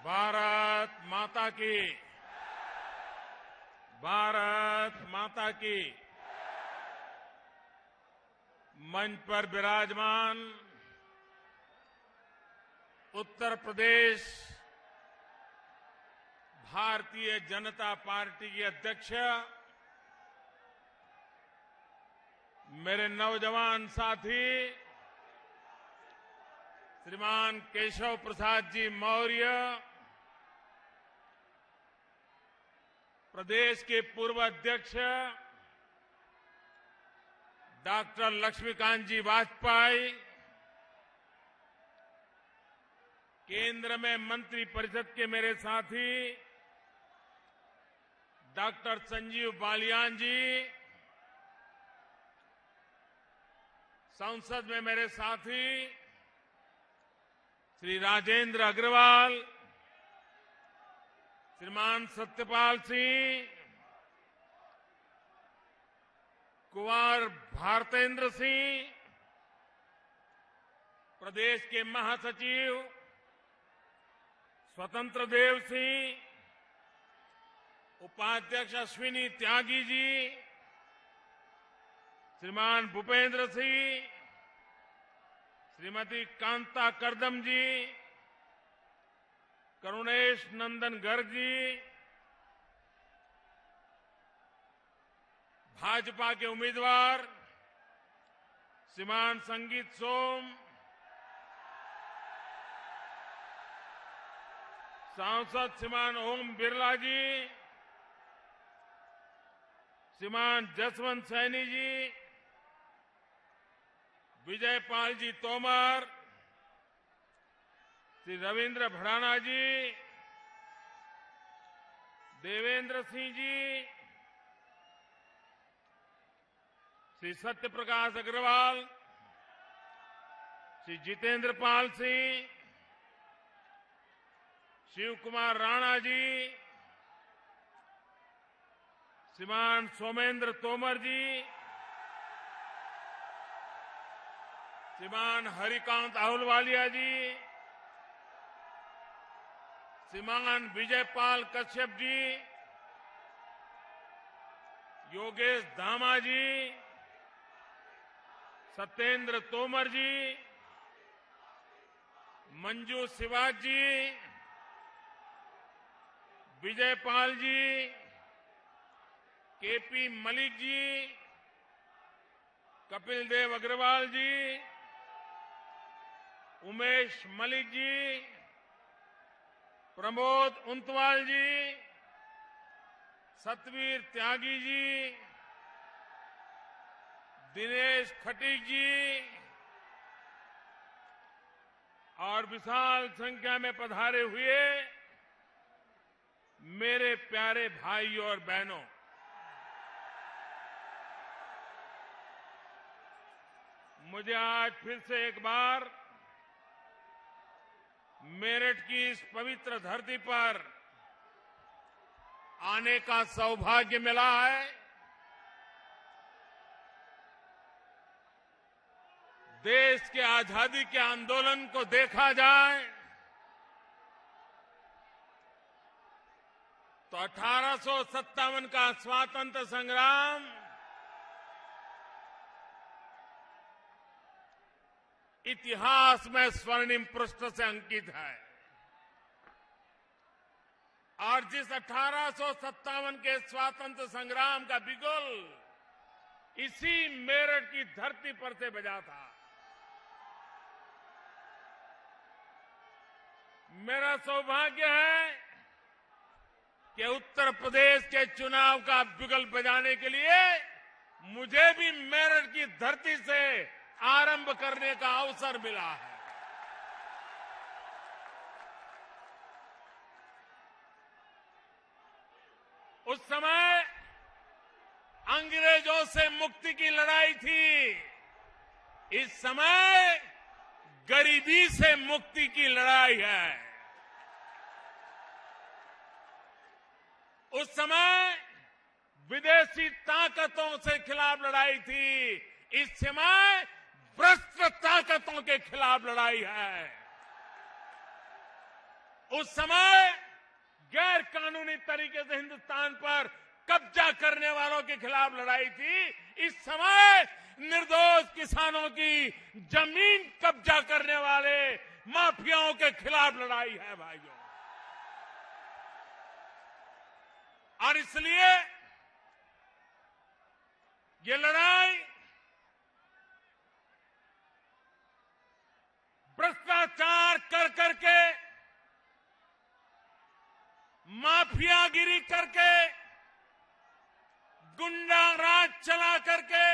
भारत माता की, भारत माता की। मंच पर विराजमान उत्तर प्रदेश भारतीय जनता पार्टी की अध्यक्ष मेरे नौजवान साथी श्रीमान केशव प्रसाद जी मौर्य, प्रदेश के पूर्व अध्यक्ष डॉक्टर लक्ष्मीकांत जी वाजपेयी, केंद्र में मंत्री परिषद के मेरे साथी डॉक्टर संजीव बालियान जी, संसद में मेरे साथी श्री राजेंद्र अग्रवाल, श्रीमान सत्यपाल सिंह, कुंवर भारतेंद्र सिंह, प्रदेश के महासचिव स्वतंत्र देव सिंह, उपाध्यक्ष अश्विनी त्यागी जी, श्रीमान भूपेंद्र सिंह, श्रीमती कांता करदम जी, करुणेश नंदन गर्ग जी, भाजपा के उम्मीदवार श्रीमान संगीत सोम, सांसद श्रीमान ओम बिरला जी, श्रीमान जसवंत सैनी जी, विजय पाल जी तोमर, श्री रविंद्र भड़ाना जी, देवेंद्र सिंह जी, श्री सत्य प्रकाश अग्रवाल, श्री जितेंद्र पाल सिंह, शिव कुमार राणा जी, श्रीमान सोमेंद्र तोमर जी, श्रीमान हरिकांत आहलुवालिया जी, श्रीमान विजयपाल कश्यप जी, योगेश धामा जी, सत्येंद्र तोमर जी, मंजू शिवाज जी, विजयपाल जी, केपी मलिक जी, कपिल देव अग्रवाल जी, उमेश मलिक जी, प्रमोद उंतवाल जी, सतवीर त्यागी जी, दिनेश खटीक जी और विशाल संख्या में पधारे हुए मेरे प्यारे भाइयों और बहनों, मुझे आज फिर से एक बार मेरठ की इस पवित्र धरती पर आने का सौभाग्य मिला है। देश के आजादी के आंदोलन को देखा जाए तो 1857 का स्वातंत्र्य संग्राम इतिहास में स्वर्णिम पृष्ठ से अंकित है और जिस 1857 के स्वातंत्र्य संग्राम का बिगुल इसी मेरठ की धरती पर से बजा था। मेरा सौभाग्य है कि उत्तर प्रदेश के चुनाव का बिगुल बजाने के लिए मुझे भी मेरठ की धरती से आरंभ करने का अवसर मिला है। उस समय अंग्रेजों से मुक्ति की लड़ाई थी, इस समय गरीबी से मुक्ति की लड़ाई है। उस समय विदेशी ताकतों से खिलाफ लड़ाई थी, इस समय भ्रष्ट ताकतों के खिलाफ लड़ाई है। उस समय गैर कानूनी तरीके से हिंदुस्तान पर कब्जा करने वालों के खिलाफ लड़ाई थी। इस समय निर्दोष किसानों की जमीन कब्जा करने वाले माफियाओं के खिलाफ लड़ाई है भाइयों। और इसलिए ये लड़ाई भ्रष्टाचार कर करके, माफियागिरी करके, गुंडा राज चला करके,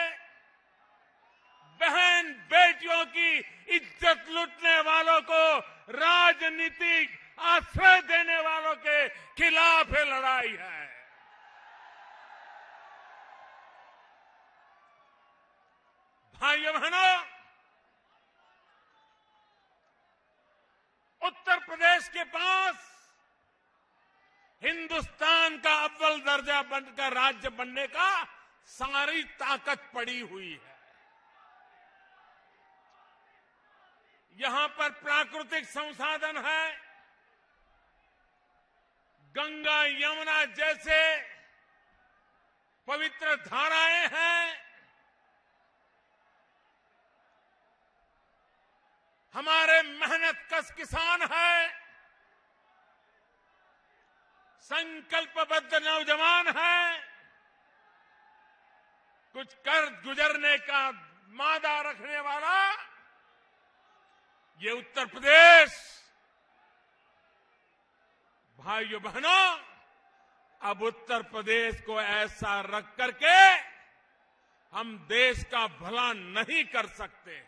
बहन बेटियों की इज्जत लूटने वालों को राजनीतिक आश्रय देने वालों के खिलाफ ये लड़ाई है। भाइयों बहनों, उत्तर प्रदेश के पास हिंदुस्तान का अव्वल दर्जा बनकर राज्य बनने का सारी ताकत पड़ी हुई है। यहां पर प्राकृतिक संसाधन है, गंगा यमुना जैसे पवित्र धाराएं हैं, हमारे मेहनतकश किसान है, संकल्पबद्ध नौजवान है, कुछ कर गुजरने का मादा रखने वाला ये उत्तर प्रदेश। भाइयों बहनों, अब उत्तर प्रदेश को ऐसा रख करके हम देश का भला नहीं कर सकते।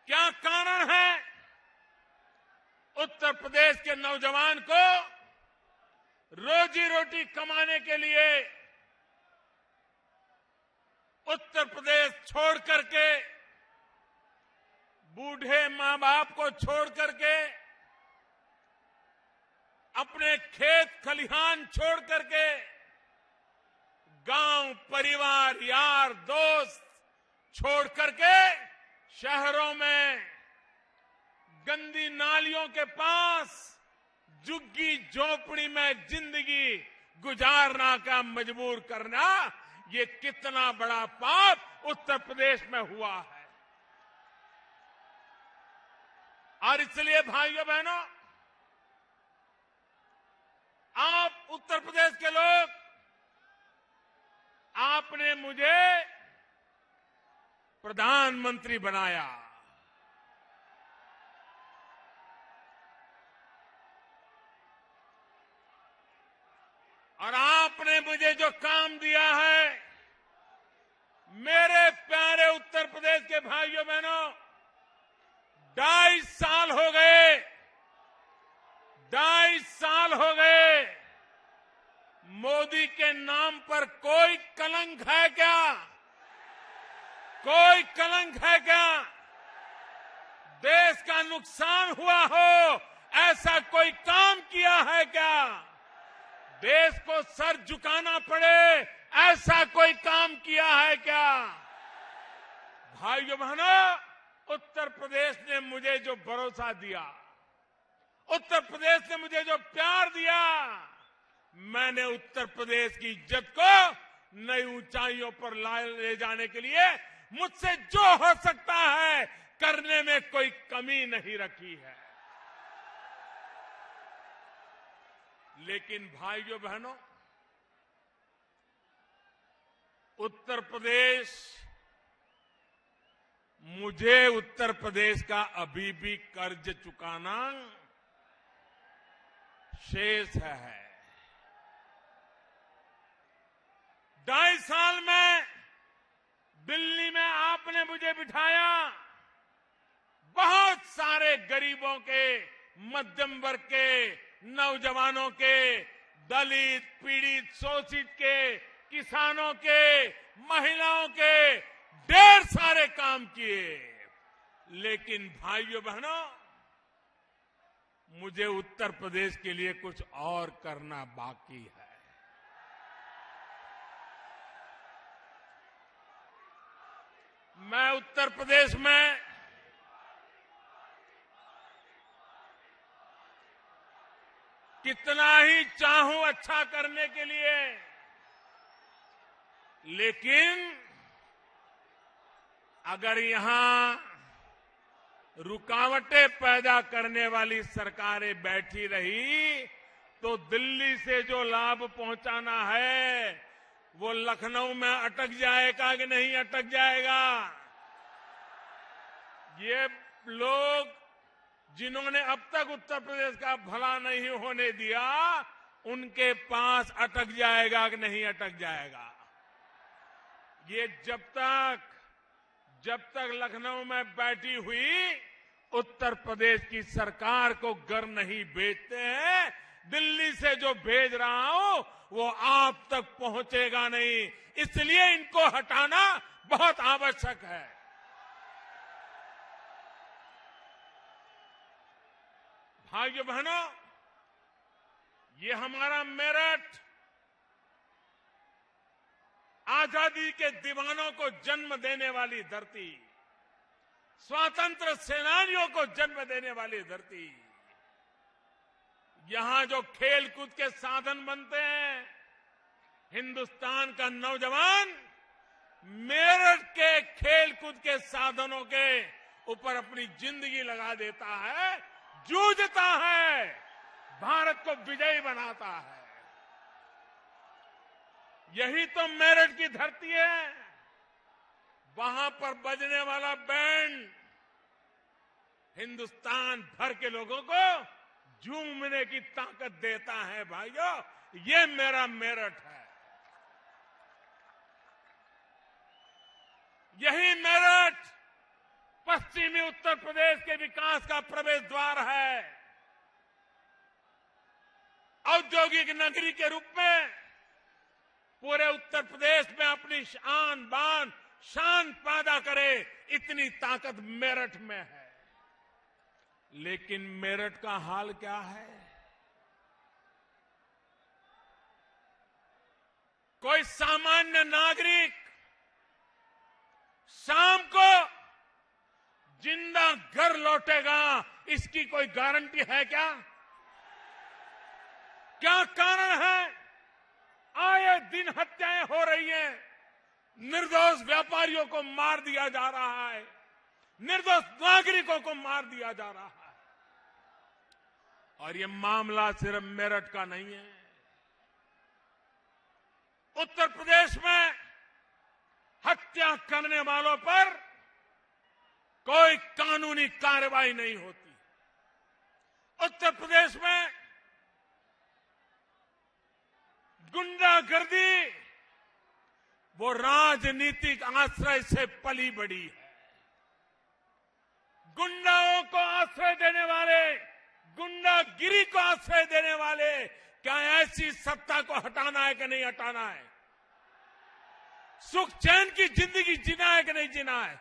क्या कारण है उत्तर प्रदेश के नौजवान को रोजी रोटी कमाने के लिए उत्तर प्रदेश छोड़ करके, बूढ़े मां बाप को छोड़ करके, अपने खेत खलिहान छोड़ करके, गांव परिवार यार दोस्त छोड़ करके शहरों में गंदी नालियों के पास झुग्गी झोपड़ी में जिंदगी गुजारना का मजबूर करना, ये कितना बड़ा पाप उत्तर प्रदेश में हुआ है। और इसलिए भाइयों बहनों, आप उत्तर प्रदेश के लोग, आपने मुझे प्रधानमंत्री बनाया। और आपने मुझे जो काम दिया है, मेरे प्यारे उत्तर प्रदेश के भाइयों बहनों, 2.5 साल हो गए, 2.5 साल हो गए। मोदी के नाम पर कोई कलंक है क्या? कोई कलंक है क्या? देश का नुकसान हुआ हो ऐसा कोई काम किया है क्या? देश को सर झुकाना पड़े ऐसा कोई काम किया है क्या? भाइयों बहनों, उत्तर प्रदेश ने मुझे जो भरोसा दिया, उत्तर प्रदेश ने मुझे जो प्यार दिया, मैंने उत्तर प्रदेश की इज्जत को नई ऊंचाइयों पर ले जाने के लिए मुझसे जो हो सकता है करने में कोई कमी नहीं रखी है। लेकिन भाइयों बहनों, उत्तर प्रदेश, मुझे उत्तर प्रदेश का अभी भी कर्ज चुकाना शेष है। 2.5 साल में दिल्ली में आपने मुझे बिठाया, बहुत सारे गरीबों के, मध्यम वर्ग के, नौजवानों के, दलित, पीड़ित, शोषित के, किसानों के, महिलाओं के ढेर सारे काम किए। लेकिन भाइयों बहनों, मुझे उत्तर प्रदेश के लिए कुछ और करना बाकी है। मैं उत्तर प्रदेश में कितना ही चाहूं अच्छा करने के लिए, लेकिन अगर यहां रुकावटें पैदा करने वाली सरकारें बैठी रही तो दिल्ली से जो लाभ पहुंचाना है वो लखनऊ में अटक जाएगा कि नहीं अटक जाएगा। ये लोग जिन्होंने अब तक उत्तर प्रदेश का भला नहीं होने दिया, उनके पास अटक जाएगा कि नहीं अटक जाएगा। ये जब तक लखनऊ में बैठी हुई उत्तर प्रदेश की सरकार को घर नहीं भेजते हैं, दिल्ली से जो भेज रहा हूं वो आप तक पहुंचेगा नहीं। इसलिए इनको हटाना बहुत आवश्यक है। भाइयों बहनों, ये हमारा मेरठ आजादी के दीवानों को जन्म देने वाली धरती, स्वतंत्र सेनानियों को जन्म देने वाली धरती, यहां जो खेल कूद के साधन बनते हैं, हिंदुस्तान का नौजवान मेरठ के खेल कूद के साधनों के ऊपर अपनी जिंदगी लगा देता है, जूझता है, भारत को विजयी बनाता है। यही तो मेरठ की धरती है। वहां पर बजने वाला बैंड हिंदुस्तान भर के लोगों को झूमने की ताकत देता है। भाइयों, ये मेरा मेरठ है। यही मेरठ पश्चिमी उत्तर प्रदेश के विकास का प्रवेश द्वार है। औद्योगिक नगरी के रूप में पूरे उत्तर प्रदेश में अपनी शान बान शान पैदा करे, इतनी ताकत मेरठ में है। लेकिन मेरठ का हाल क्या है? कोई सामान्य नागरिक शाम को जिंदा घर लौटेगा, इसकी कोई गारंटी है क्या? क्या कारण है? आए दिन हत्याएं हो रही हैं, निर्दोष व्यापारियों को मार दिया जा रहा है, निर्दोष नागरिकों को मार दिया जा रहा है। और ये मामला सिर्फ मेरठ का नहीं है। उत्तर प्रदेश में हत्या करने वालों पर कोई कानूनी कार्रवाई नहीं होती। उत्तर प्रदेश में गुंडागर्दी वो राजनीतिक आश्रय से पली बड़ी है। गुंडाओं को आश्रय देने वाले, गुंडागिरी को आश्रय देने वाले, क्या ऐसी सत्ता को हटाना है कि नहीं हटाना है? सुख चैन की जिंदगी जीना है कि नहीं जीना है?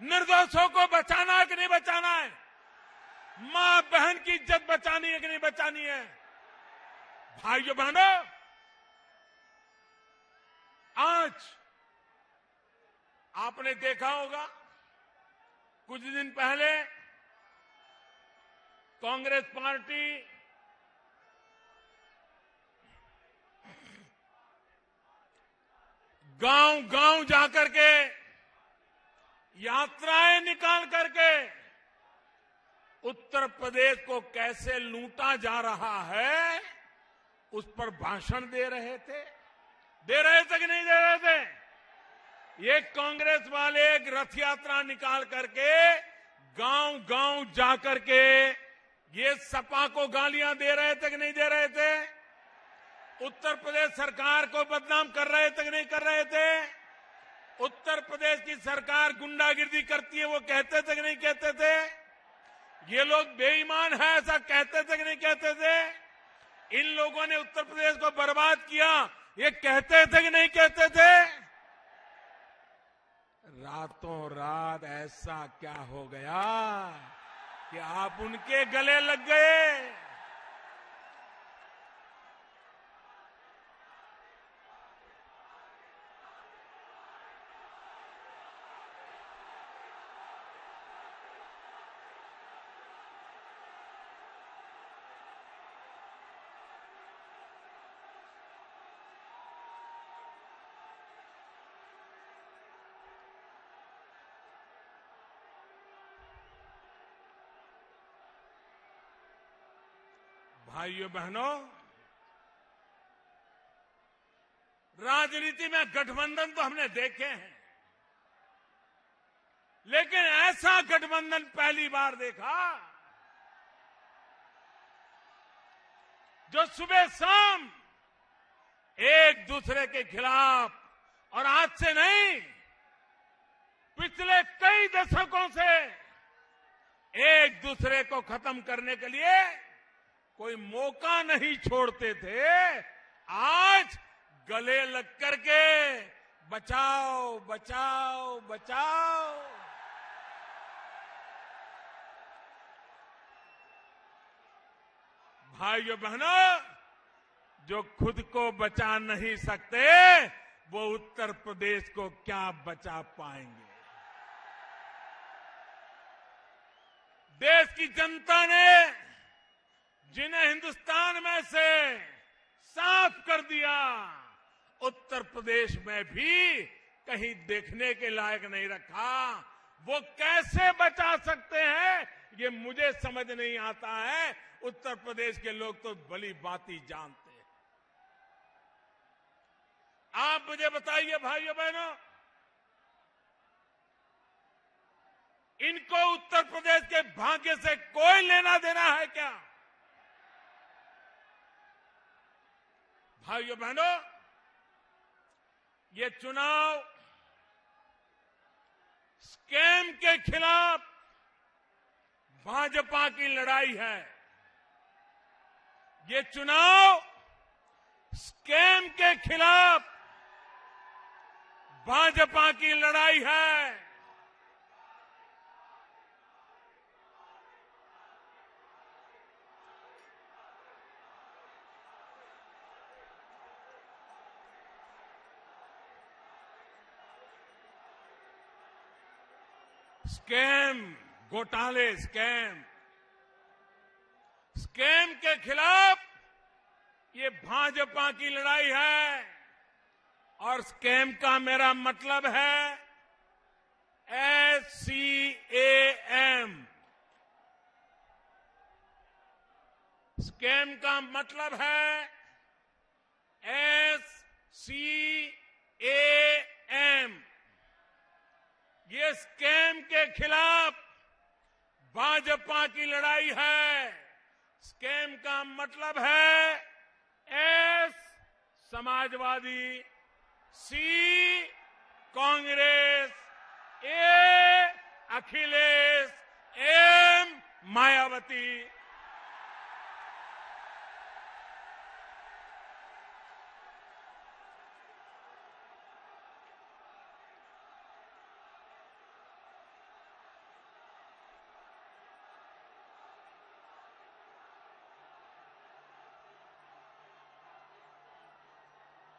निर्दोषों को बचाना है कि नहीं बचाना है? मां बहन की इज्जत बचानी है कि नहीं बचानी है? भाइयों बहनों, आज आपने देखा होगा कुछ दिन पहले कांग्रेस पार्टी गांव-गांव जाकर के यात्राएं निकाल करके उत्तर प्रदेश को कैसे लूटा जा रहा है उस पर भाषण दे रहे थे कि नहीं दे रहे थे? ये कांग्रेस वाले एक रथ यात्रा निकाल करके गांव-गांव जाकर के ये सपा को गालियां दे रहे थे कि नहीं दे रहे थे? उत्तर प्रदेश सरकार को बदनाम कर रहे थे कि नहीं कर रहे थे? उत्तर प्रदेश की सरकार गुंडागिर्दी करती है, वो कहते थे कि नहीं कहते थे? ये लोग बेईमान है, ऐसा कहते थे कि नहीं कहते थे? इन लोगों ने उत्तर प्रदेश को बर्बाद किया, ये कहते थे कि नहीं कहते थे? रातों रात ऐसा क्या हो गया कि आप उनके गले लग गए? भाइयों बहनों, राजनीति में गठबंधन तो हमने देखे हैं, लेकिन ऐसा गठबंधन पहली बार देखा जो सुबह शाम एक दूसरे के खिलाफ, और आज से नहीं, पिछले कई दशकों से एक दूसरे को खत्म करने के लिए कोई मौका नहीं छोड़ते थे। आज गले लग करके बचाओ बचाओ बचाओ। भाइयों बहनों, जो खुद को बचा नहीं सकते वो उत्तर प्रदेश को क्या बचा पाएंगे। देश की जनता ने जिन्हें हिंदुस्तान में से साफ कर दिया, उत्तर प्रदेश में भी कहीं देखने के लायक नहीं रखा। वो कैसे बचा सकते हैं ये मुझे समझ नहीं आता है। उत्तर प्रदेश के लोग तो भली बाती जानते हैं। आप मुझे बताइए भाइयों बहनों, इनको उत्तर प्रदेश के भाग्य से कोई लेना देना है क्या? भाइयों बहनों, ये चुनाव स्कैम के खिलाफ भाजपा की लड़ाई है। ये चुनाव स्कैम के खिलाफ भाजपा की लड़ाई है। स्कैम, घोटाले, स्कैम के खिलाफ ये भाजपा की लड़ाई है। और स्कैम का मेरा मतलब है SCAM। स्कैम का मतलब है SCAM। ये स्कैम के खिलाफ भाजपा की लड़ाई है। स्कैम का मतलब है S Samajwadi, C Congress, A Akhilesh, M Mayawati.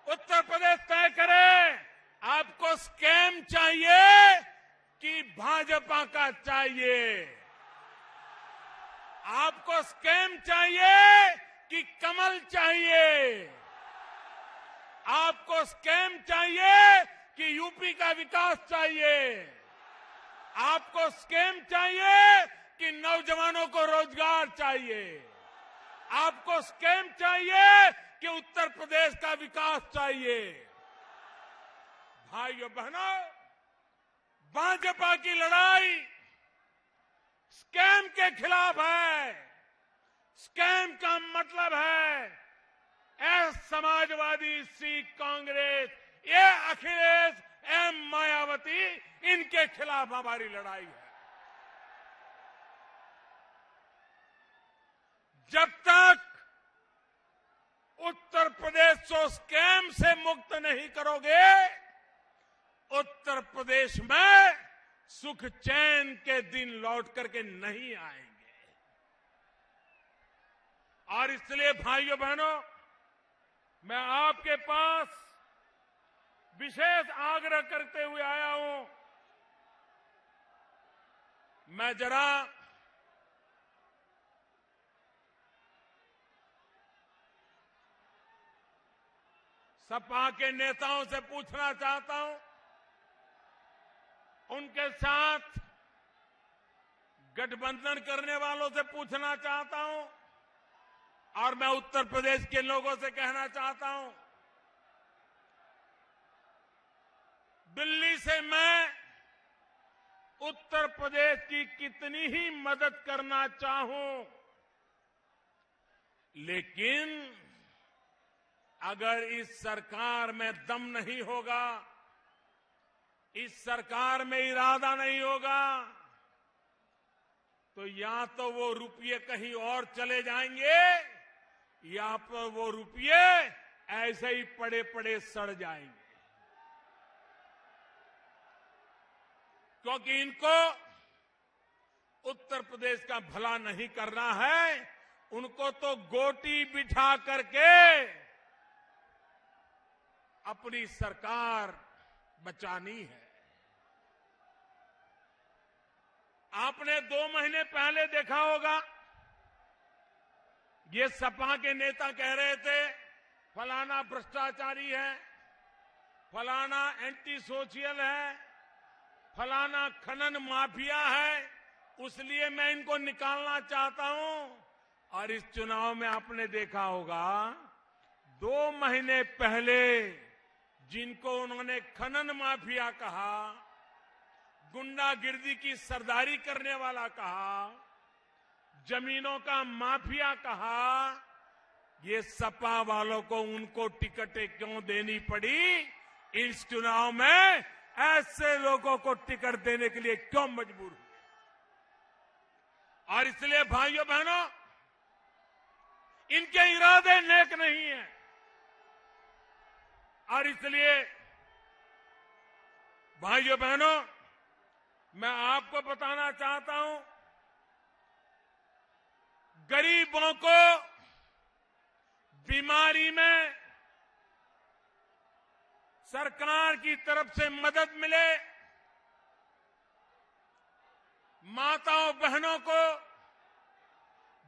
Uttar Pradesh तय करे, आपको स्कैम चाहिए कि भाजपा का चाहिए? आपको स्कैम चाहिए कि कमल चाहिए? आपको स्कैम चाहिए कि यूपी का विकास चाहिए? आपको स्कैम चाहिए कि नौजवानों को रोजगार चाहिए? आपको स्कैम चाहिए कि उत्तर प्रदेश का विकास चाहिए? भाइयों बहनों, भाजपा की लड़ाई स्कैम के खिलाफ है। स्कैम का मतलब है S Samajwadi, C Congress, A Akhilesh, M Mayawati, इनके खिलाफ हमारी लड़ाई है। जब तक उत्तर प्रदेश को स्कैम से मुक्त नहीं करोगे, उत्तर प्रदेश में सुख चैन के दिन लौट करके नहीं आएंगे। और इसलिए भाइयों बहनों, मैं आपके पास विशेष आग्रह करते हुए आया हूं। मैं जरा सपा के नेताओं से पूछना चाहता हूं, उनके साथ गठबंधन करने वालों से पूछना चाहता हूं, और मैं उत्तर प्रदेश के लोगों से कहना चाहता हूं, दिल्ली से मैं उत्तर प्रदेश की कितनी ही मदद करना चाहूं, लेकिन अगर इस सरकार में दम नहीं होगा, इस सरकार में इरादा नहीं होगा, तो या तो वो रुपये कहीं और चले जाएंगे या तो वो रुपये ऐसे ही पड़े पड़े सड़ जाएंगे। क्योंकि इनको उत्तर प्रदेश का भला नहीं करना है, उनको तो गोटी बिठा करके अपनी सरकार बचानी है। आपने 2 महीने पहले देखा होगा, ये सपा के नेता कह रहे थे फलाना भ्रष्टाचारी है, फलाना एंटी सोशल है, फलाना खनन माफिया है, इसलिए मैं इनको निकालना चाहता हूं। और इस चुनाव में आपने देखा होगा 2 महीने पहले जिनको उन्होंने खनन माफिया कहा, गुंडागिर्दी की सरदारी करने वाला कहा, जमीनों का माफिया कहा, ये सपा वालों को उनको टिकटें क्यों देनी पड़ी? इस चुनाव में ऐसे लोगों को टिकट देने के लिए क्यों मजबूर हुए? और इसलिए भाइयों बहनों, इनके इरादे नेक नहीं है। और इसलिए भाइयों बहनों, मैं आपको बताना चाहता हूं, गरीबों को बीमारी में सरकार की तरफ से मदद मिले, माताओं बहनों को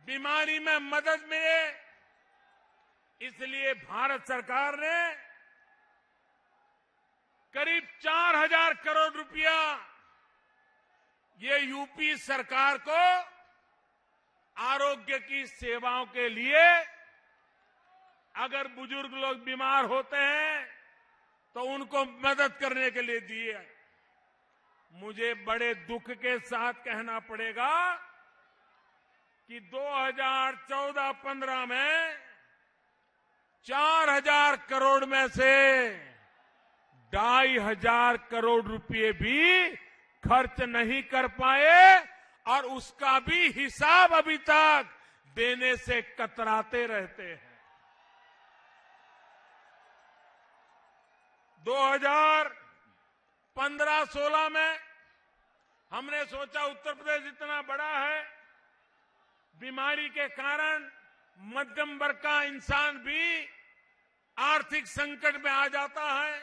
बीमारी में मदद मिले, इसलिए भारत सरकार ने करीब 4,000 करोड़ रुपया ये यूपी सरकार को आरोग्य की सेवाओं के लिए, अगर बुजुर्ग लोग बीमार होते हैं तो उनको मदद करने के लिए दिए। मुझे बड़े दुख के साथ कहना पड़ेगा कि 2014-15 में 4,000 करोड़ में से 2,500 करोड़ रुपए भी खर्च नहीं कर पाए और उसका भी हिसाब अभी तक देने से कतराते रहते हैं। 2015-16 में हमने सोचा उत्तर प्रदेश इतना बड़ा है, बीमारी के कारण मध्यम वर्ग का इंसान भी आर्थिक संकट में आ जाता है,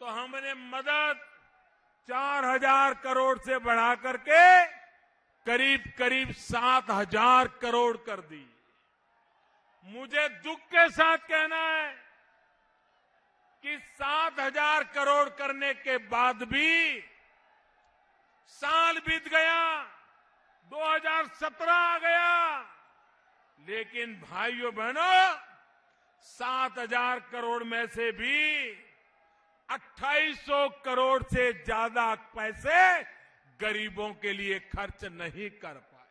तो हमने मदद 4,000 करोड़ से बढ़ा करके करीब करीब 7,000 करोड़ कर दी। मुझे दुख के साथ कहना है कि 7,000 करोड़ करने के बाद भी साल बीत गया, 2017 आ गया, लेकिन भाइयों बहनों 7,000 करोड़ में से भी 2,800 करोड़ से ज्यादा पैसे गरीबों के लिए खर्च नहीं कर पाए।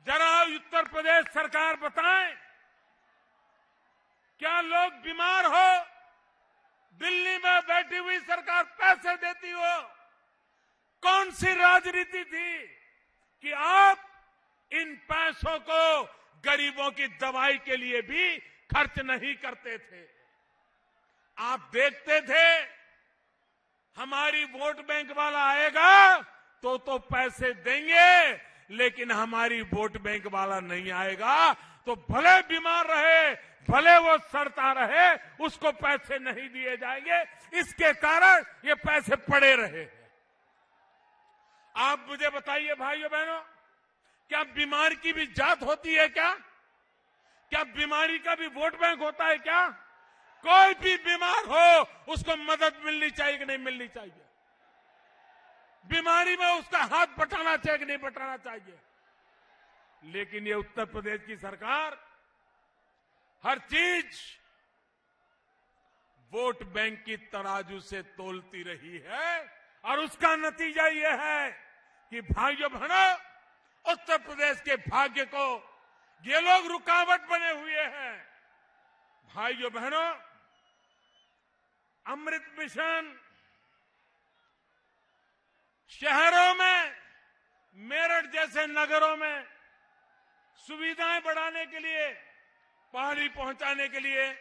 जरा उत्तर प्रदेश सरकार बताएं, क्या लोग बीमार हो, दिल्ली में बैठी हुई सरकार पैसे देती हो? कौन सी राजनीति थी कि आप इन पैसों को गरीबों की दवाई के लिए भी खर्च नहीं करते थे? आप देखते थे हमारी वोट बैंक वाला आएगा तो पैसे देंगे, लेकिन हमारी वोट बैंक वाला नहीं आएगा तो भले बीमार रहे, भले वो सड़ता रहे, उसको पैसे नहीं दिए जाएंगे। इसके कारण ये पैसे पड़े रहे। आप मुझे बताइए भाइयों बहनों, क्या बीमारी की भी जात होती है क्या? क्या बीमारी का भी वोट बैंक होता है क्या? कोई भी बीमार हो उसको मदद मिलनी चाहिए कि नहीं मिलनी चाहिए? बीमारी में उसका हाथ बटाना चाहिए कि नहीं बटाना चाहिए? लेकिन ये उत्तर प्रदेश की सरकार हर चीज वोट बैंक की तराजू से तोलती रही है और उसका नतीजा ये है कि भाइयों बहनों, उत्तर प्रदेश के भाग्य को ये लोग रुकावट बने हुए हैं। भाइयों बहनों, अमृत मिशन शहरों में, मेरठ जैसे नगरों में सुविधाएं बढ़ाने के लिए, पानी पहुंचाने के लिए,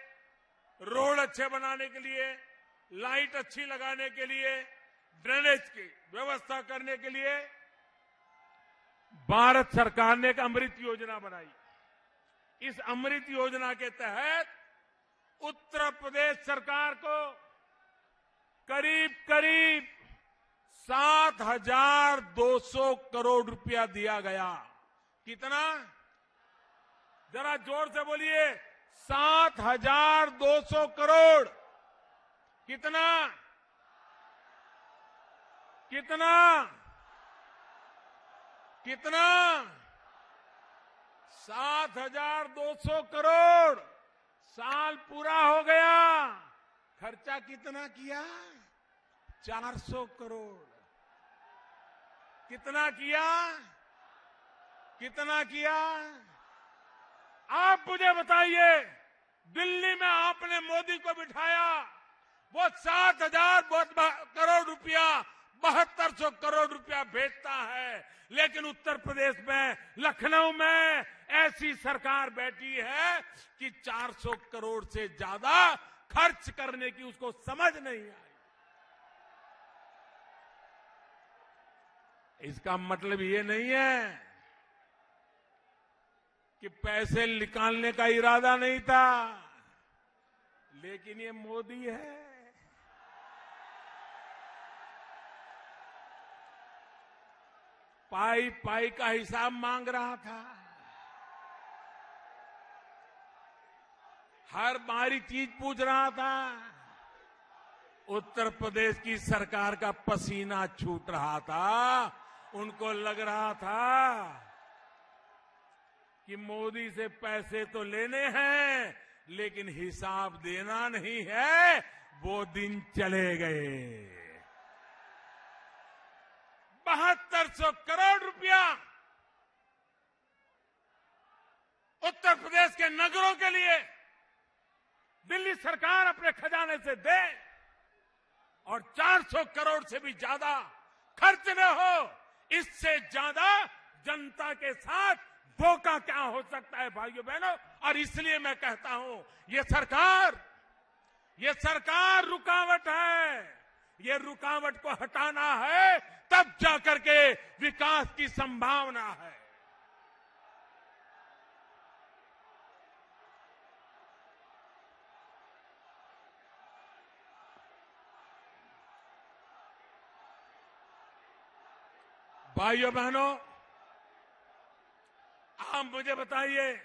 रोड अच्छे बनाने के लिए, लाइट अच्छी लगाने के लिए, ड्रेनेज की व्यवस्था करने के लिए भारत सरकार ने एक अमृत योजना बनाई। इस अमृत योजना के तहत उत्तर प्रदेश सरकार को करीब करीब 7,200 करोड़ रुपया दिया गया। कितना? जरा जोर से बोलिए। 7,200 करोड़। कितना? कितना? कितना? 7,200 करोड़। साल पूरा हो गया। खर्चा कितना किया? 400 करोड़। कितना किया? कितना किया? आप मुझे बताइए, दिल्ली में आपने मोदी को बिठाया, वो 7,000 करोड़ रुपया, 7200 करोड़ रुपया भेजता है, लेकिन उत्तर प्रदेश में, लखनऊ में ऐसी सरकार बैठी है कि 400 करोड़ से ज्यादा खर्च करने की उसको समझ नहीं आई। इसका मतलब ये नहीं है कि पैसे निकालने का इरादा नहीं था, लेकिन ये मोदी है। पाई पाई का हिसाब मांग रहा था। हर बारी चीज पूछ रहा था। उत्तर प्रदेश की सरकार का पसीना छूट रहा था। उनको लग रहा था कि मोदी से पैसे तो लेने हैं, लेकिन हिसाब देना नहीं है। वो दिन चले गए। 7200 करोड़ रुपया उत्तर प्रदेश के नगरों के लिए दिल्ली सरकार अपने खजाने से दे और 400 करोड़ से भी ज्यादा खर्च न हो, इससे ज्यादा जनता के साथ धोखा क्या हो सकता है भाइयों बहनों। और इसलिए मैं कहता हूं, ये सरकार रुकावट है। ये रुकावट को हटाना है, तब जाकर के विकास की संभावना है। भाइयों बहनों, आप मुझे बताइए,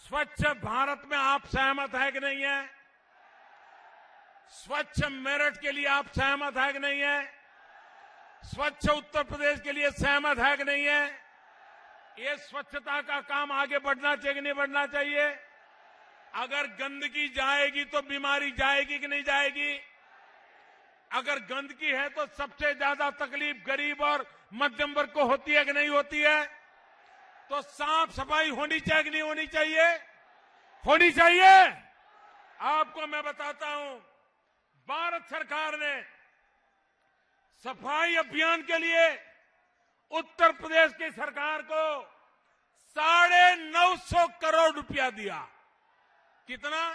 स्वच्छ भारत में आप सहमत है कि नहीं है? स्वच्छ मेरठ के लिए आप सहमत है कि नहीं है? स्वच्छ उत्तर प्रदेश के लिए सहमत है कि नहीं है? ये स्वच्छता का काम आगे बढ़ना चाहिए कि नहीं बढ़ना चाहिए? अगर गंदगी जाएगी तो बीमारी जाएगी कि नहीं जाएगी? अगर गंदगी है तो सबसे ज्यादा तकलीफ गरीब और मध्यम वर्ग को होती है कि नहीं होती है? तो साफ सफाई होनी चाहिए कि नहीं होनी चाहिए? होनी चाहिए। आपको मैं बताता हूं, भारत सरकार ने सफाई अभियान के लिए उत्तर प्रदेश की सरकार को 950 करोड़ रुपया दिया। कितना?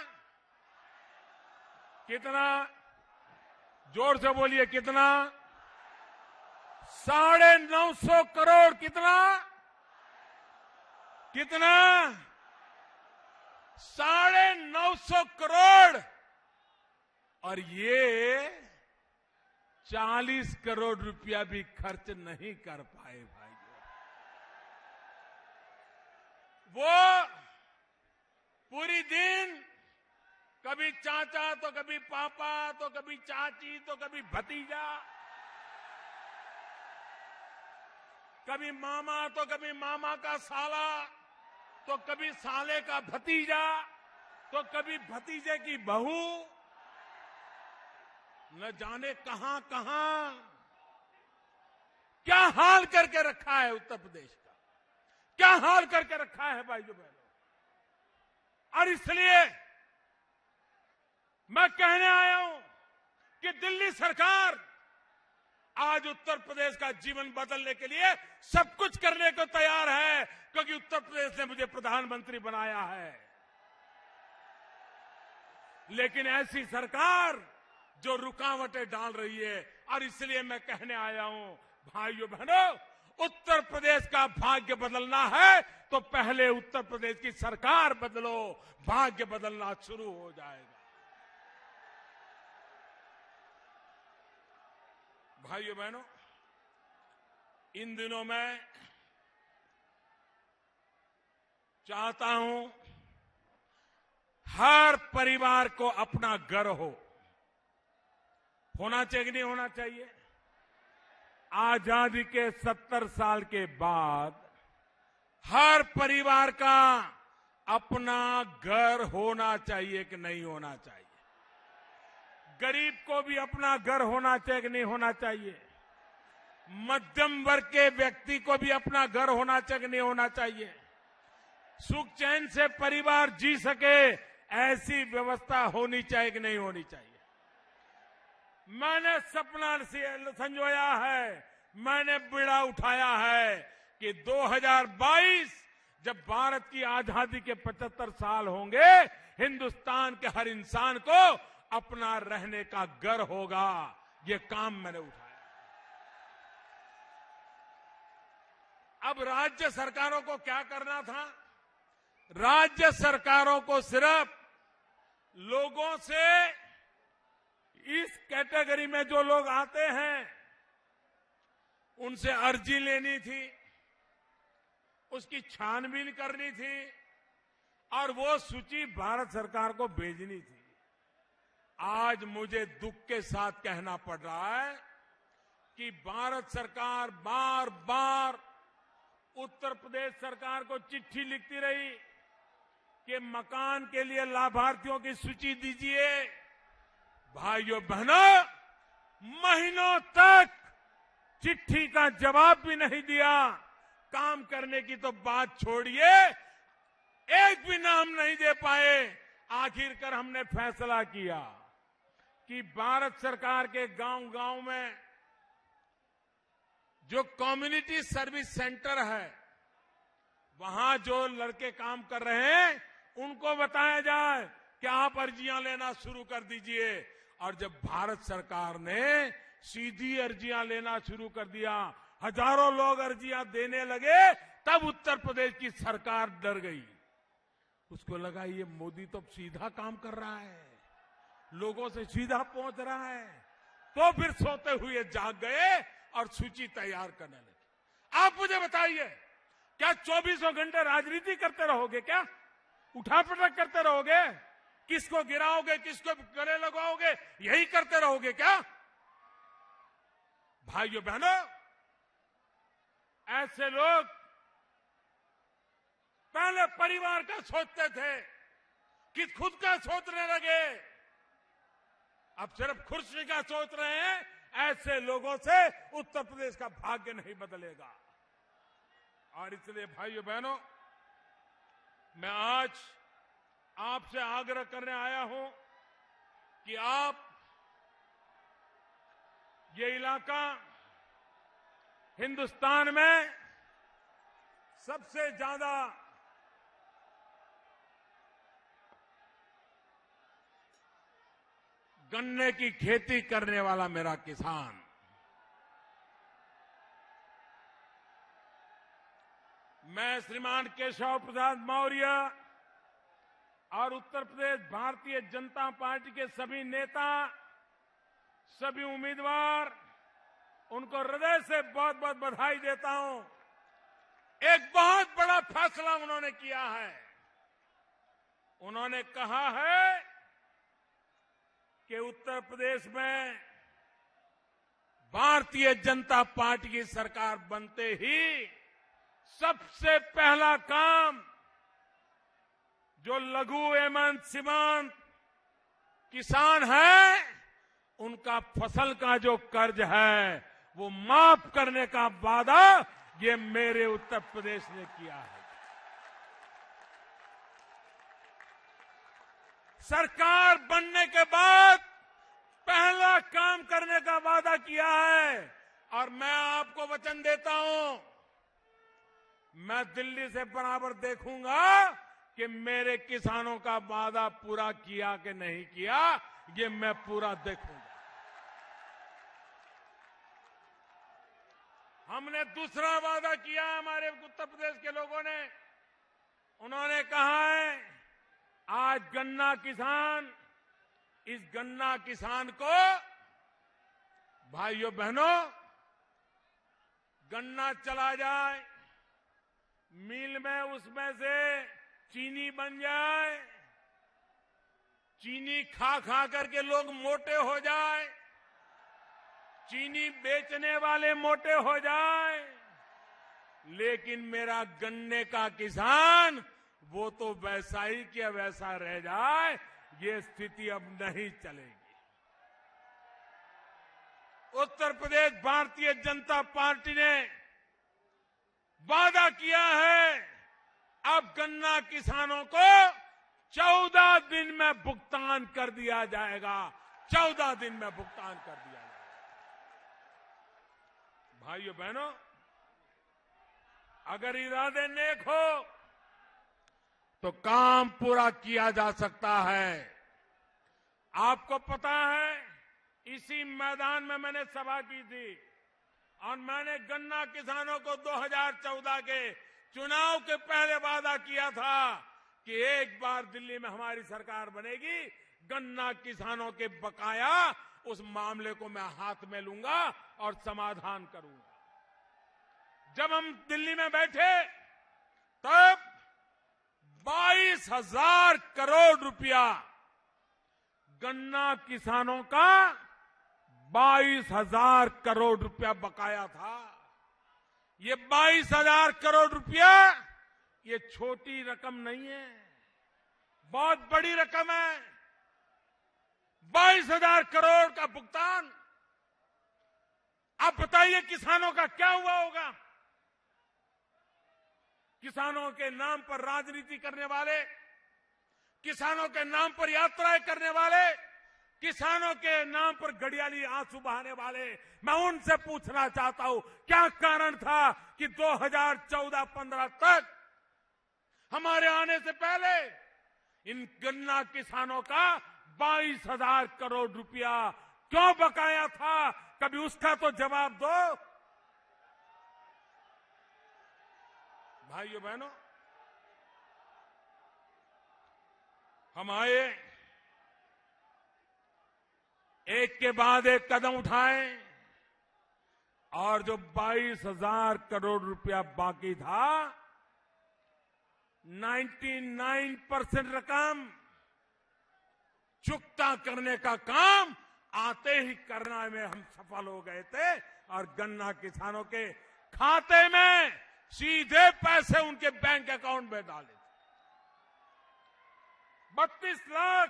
कितना? जोर से बोलिए। कितना? 950 करोड़। कितना? कितना? 950 करोड़। और ये 40 करोड़ रुपया भी खर्च नहीं कर पाए भाइयों। वो पूरी दिन कभी चाचा तो कभी पापा तो कभी चाची तो कभी भतीजा, कभी मामा तो कभी मामा का साला, तो कभी साले का भतीजा, तो कभी भतीजे की बहू, न जाने कहां कहां क्या हाल करके रखा है उत्तर प्रदेश का, क्या हाल करके रखा है भाइयों बहनों। और इसलिए मैं कहने आया हूं कि दिल्ली सरकार आज उत्तर प्रदेश का जीवन बदलने के लिए सब कुछ करने को तैयार है, क्योंकि उत्तर प्रदेश ने मुझे प्रधानमंत्री बनाया है। लेकिन ऐसी सरकार जो रुकावटें डाल रही है, और इसलिए मैं कहने आया हूं भाइयों बहनों, उत्तर प्रदेश का भाग्य बदलना है तो पहले उत्तर प्रदेश की सरकार बदलो, भाग्य बदलना शुरू हो जाएगा। भाइयों बहनों, इन दिनों मैं चाहता हूं हर परिवार को अपना घर होना चाहिए कि नहीं होना चाहिए? आजादी के 70 साल के बाद हर परिवार का अपना घर होना चाहिए कि नहीं होना चाहिए? गरीब को भी अपना घर होना चाहिए कि नहीं होना चाहिए? मध्यम वर्ग के व्यक्ति को भी अपना घर होना चाहिए कि नहीं होना चाहिए? सुख चैन से परिवार जी सके ऐसी व्यवस्था होनी चाहिए कि नहीं होनी चाहिए? मैंने सपना संजोया है, मैंने बीड़ा उठाया है कि 2022 जब भारत की आजादी के 75 साल होंगे, हिंदुस्तान के हर इंसान को अपना रहने का घर होगा। ये काम मैंने उठाया। अब राज्य सरकारों को क्या करना था? राज्य सरकारों को सिर्फ लोगों से, इस कैटेगरी में जो लोग आते हैं उनसे अर्जी लेनी थी, उसकी छानबीन करनी थी और वो सूची भारत सरकार को भेजनी थी। आज मुझे दुख के साथ कहना पड़ रहा है कि भारत सरकार बार बार उत्तर प्रदेश सरकार को चिट्ठी लिखती रही कि मकान के लिए लाभार्थियों की सूची दीजिए। भाइयों बहनों, महीनों तक चिट्ठी का जवाब भी नहीं दिया। काम करने की तो बात छोड़िए, एक भी नाम नहीं दे पाए। आखिरकार हमने फैसला किया कि भारत सरकार के गांव-गांव में जो कम्युनिटी सर्विस सेंटर है, वहां जो लड़के काम कर रहे हैं उनको बताया जाए कि आप अर्जियां लेना शुरू कर दीजिए। और जब भारत सरकार ने सीधी अर्जियां लेना शुरू कर दिया, हजारों लोग अर्जियां देने लगे, तब उत्तर प्रदेश की सरकार डर गई। उसको लगा ये मोदी तो सीधा काम कर रहा है, लोगों से सीधा पहुंच रहा है। तो फिर सोते हुए जाग गए और सूची तैयार करने लगे। आप मुझे बताइए, क्या 24 घंटे राजनीति करते रहोगे? क्या उठापटक करते रहोगे? किसको गिराओगे, किसको गले लगाओगे, यही करते रहोगे क्या? भाइयों बहनों, ऐसे लोग पहले परिवार का सोचते थे कि खुद का सोचने लगे, अब सिर्फ कुर्सी का सोच रहे हैं। ऐसे लोगों से उत्तर प्रदेश का भाग्य नहीं बदलेगा। और इसलिए भाइयों बहनों, मैं आज आपसे आग्रह करने आया हूं कि आप ये इलाका हिंदुस्तान में सबसे ज्यादा गन्ने की खेती करने वाला मेरा किसान, मैं श्रीमान केशव प्रसाद मौर्य और उत्तर प्रदेश भारतीय जनता पार्टी के सभी नेता, सभी उम्मीदवार, उनको हृदय से बहुत बहुत बधाई देता हूं। एक बहुत बड़ा फैसला उन्होंने किया है। उन्होंने कहा है कि उत्तर प्रदेश में भारतीय जनता पार्टी की सरकार बनते ही सबसे पहला काम जो लघु एवं सीमांत किसान है, उनका फसल का जो कर्ज है वो माफ करने का वादा ये मेरे उत्तर प्रदेश ने किया है। सरकार बनने के बाद पहला काम करने का वादा किया है और मैं आपको वचन देता हूं, मैं दिल्ली से बराबर देखूंगा कि मेरे किसानों का वादा पूरा किया कि नहीं किया, ये मैं पूरा देखूंगा। हमने दूसरा वादा किया हमारे उत्तर प्रदेश के लोगों ने, उन्होंने कहा है आज गन्ना किसान, इस गन्ना किसान को भाइयों बहनों गन्ना चला जाए, मिल में उसमें से चीनी बन जाए, चीनी खा खा करके लोग मोटे हो जाए, चीनी बेचने वाले मोटे हो जाए, लेकिन मेरा गन्ने का किसान वो तो वैसा ही कि वैसा रह जाए, ये स्थिति अब नहीं चलेगी। उत्तर प्रदेश भारतीय जनता पार्टी ने वादा किया है अब गन्ना किसानों को 14 दिन में भुगतान कर दिया जाएगा, 14 दिन में भुगतान कर दिया जाएगा। भाइयों बहनों, अगर इरादे नेक हो तो काम पूरा किया जा सकता है। आपको पता है इसी मैदान में मैंने सभा की थी और मैंने गन्ना किसानों को 2014 के चुनाव के पहले वादा किया था कि एक बार दिल्ली में हमारी सरकार बनेगी, गन्ना किसानों के बकाया उस मामले को मैं हाथ में लूंगा और समाधान करूंगा। जब हम दिल्ली में बैठे तब 22,000 करोड़ रुपया गन्ना किसानों का 22,000 करोड़ रुपया बकाया था। ये 22,000 करोड़ रुपया ये छोटी रकम नहीं है, बहुत बड़ी रकम है। 22,000 करोड़ का भुगतान, आप बताइए किसानों का क्या हुआ होगा? किसानों के नाम पर राजनीति करने वाले, किसानों के नाम पर यात्राएं करने वाले, किसानों के नाम पर घड़ियाली आंसू बहाने वाले, मैं उनसे पूछना चाहता हूं क्या कारण था कि 2014-15 तक हमारे आने से पहले इन गन्ना किसानों का 22,000 करोड़ रुपया क्यों बकाया था? कभी उसका तो जवाब दो। भाइयों बहनों, हम आए, एक के बाद एक कदम उठाए और जो 22,000 करोड़ रुपया बाकी था, 99% रकम चुकता करने का काम आते ही करने में हम सफल हो गए थे और गन्ना किसानों के खाते में सीधे पैसे उनके बैंक अकाउंट में डाले। 32 लाख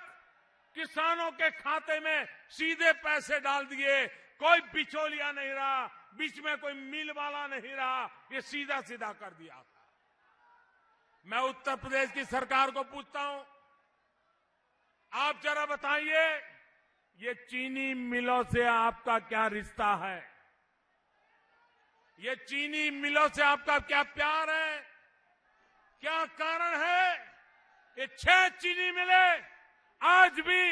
किसानों के खाते में सीधे पैसे डाल दिए, कोई बिचौलिया नहीं रहा, बीच में कोई मिल वाला नहीं रहा, ये सीधा सीधा कर दिया था। मैं उत्तर प्रदेश की सरकार को पूछता हूं, आप जरा बताइए ये चीनी मिलों से आपका क्या रिश्ता है? ये चीनी मिलों से आपका क्या प्यार है? क्या कारण है? ये 6 चीनी मिलें आज भी